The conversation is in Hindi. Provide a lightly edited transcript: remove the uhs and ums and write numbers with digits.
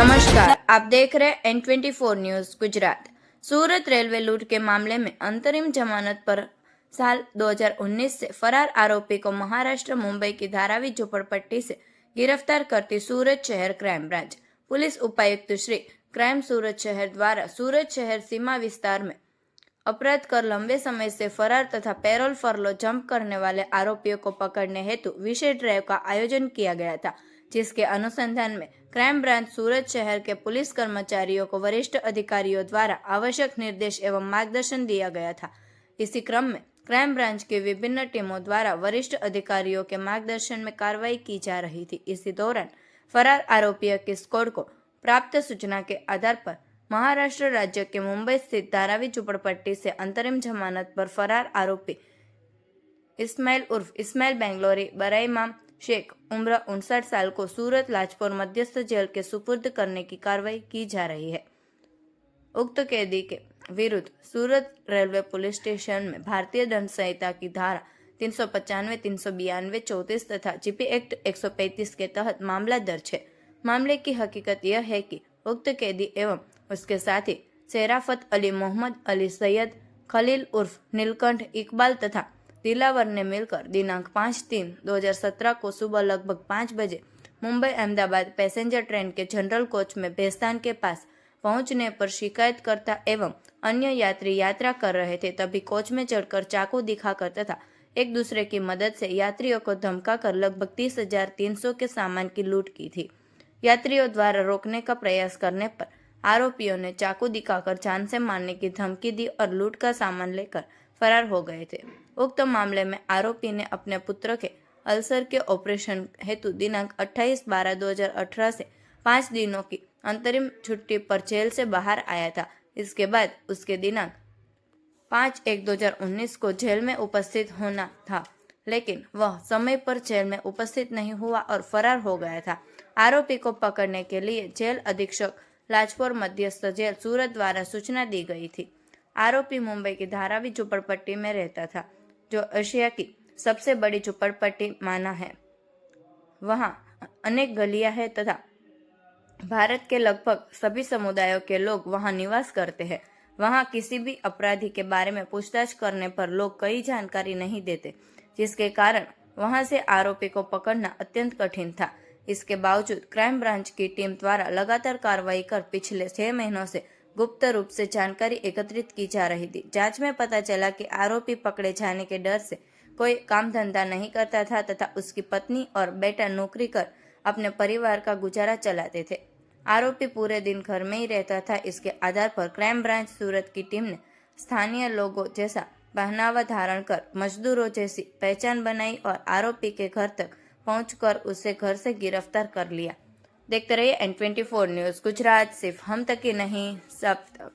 नमस्कार, आप देख रहे हैं N24 न्यूज गुजरात। सूरत रेलवे लूट के मामले में अंतरिम जमानत पर साल 2019 से फरार आरोपी को महाराष्ट्र मुंबई की धारावी झोपड़पट्टी से गिरफ्तार करती सूरत शहर क्राइम ब्रांच पुलिस उपायुक्त श्री क्राइम सूरत शहर द्वारा सूरत शहर सीमा विस्तार में अपराध कर लंबे समय से फरार तथा पेरोल फरलो जंप करने वाले आरोपियों को पकड़ने हेतु विशेष ड्राइव का आयोजन किया गया था, जिसके अनुसंधान में क्राइम ब्रांच सूरत शहर के पुलिस कर्मचारियों को वरिष्ठ अधिकारियों द्वारा आवश्यक निर्देश एवं मार्गदर्शन दिया गया था। इसी क्रम में क्राइम ब्रांच की विभिन्न टीमों द्वारा वरिष्ठ अधिकारियों के मार्गदर्शन में कार्रवाई की जा रही थी। इसी दौरान फरार आरोपियों की स्क्वाड को प्राप्त सूचना के आधार पर महाराष्ट्र राज्य के मुंबई स्थित धारावी झोपड़पट्टी से अंतरिम जमानत पर फरार आरोपी इस्माइल बेंगलोरी बराइमाम शेख उम्र 59 साल को सूरत लाजपुर मध्यस्थ जेल के सुपुर्द करने की कार्रवाई की जा रही है। उक्त कैदी के विरुद्ध सूरत रेलवे पुलिस स्टेशन में भारतीय दंड संहिता की धारा 395, 392, 34 तथा जीपी एक्ट 135 के तहत मामला दर्ज है। मामले की हकीकत यह है कि उक्त कैदी एवं उसके साथी शेराफत अली, मोहम्मद अली, सैयद खलील उर्फ नीलकंठ, इकबाल तथा दिलावर ने मिलकर दिनांक 5/3/2017 को सुबह लगभग 5 बजे मुंबई अहमदाबाद पैसेंजर ट्रेन के जनरल कोच में बेस्तान के पास पहुंचने पर शिकायतकर्ता एवं अन्य यात्री यात्रा कर रहे थे, तभी कोच में चढ़कर चाकू दिखाकर तथा एक दूसरे की मदद से यात्रियों को धमकाकर लगभग 30,300 के सामान की लूट की थी। यात्रियों द्वारा रोकने का प्रयास करने पर आरोपियों ने चाकू दिखाकर जान से मारने की धमकी दी और लूट का सामान लेकर फरार हो गए थे। उक्त मामले में आरोपी ने अपने पुत्र के अल्सर के ऑपरेशन हेतु दिनांक 28/12/2018 से 5 दिनों की अंतरिम छुट्टी पर जेल से बाहर आया था। इसके बाद उसके दिनांक 5/1/2019 को जेल में उपस्थित होना था, लेकिन वह समय पर जेल में उपस्थित नहीं हुआ और फरार हो गया था। आरोपी को पकड़ने के लिए जेल अधीक्षक लाजपुर मध्यस्थ जेल सूरत द्वारा सूचना दी गई थी। आरोपी मुंबई की धारावी झोपड़पट्टी में रहता था, जो एशिया की सबसे बड़ी झोपड़पट्टी माना है। वहां अनेक गलियां हैं तथा भारत के लगभग सभी समुदायों के लोग वहां निवास करते हैं। वहां किसी भी अपराधी के बारे में पूछताछ करने पर लोग कई जानकारी नहीं देते, जिसके कारण वहां से आरोपी को पकड़ना अत्यंत कठिन था। इसके बावजूद क्राइम ब्रांच की टीम द्वारा लगातार कार्रवाई कर पिछले 6 महीनों से गुप्त रूप से जानकारी एकत्रित की जा रही थी। जांच में पता चला कि आरोपी पकड़े जाने के डर से कोई काम धंधा नहीं करता था तथा उसकी पत्नी और बेटा नौकरी कर अपने परिवार का गुजारा चलाते थे। आरोपी पूरे दिन घर में ही रहता था। इसके आधार पर क्राइम ब्रांच सूरत की टीम ने स्थानीय लोगों जैसा पहनावा धारण कर मजदूरों जैसी पहचान बनाई और आरोपी के घर तक पहुंचकर उसे घर से गिरफ्तार कर लिया। देखते रहिए N24 न्यूज गुजरात, सिर्फ हम तक ही नहीं सब तक।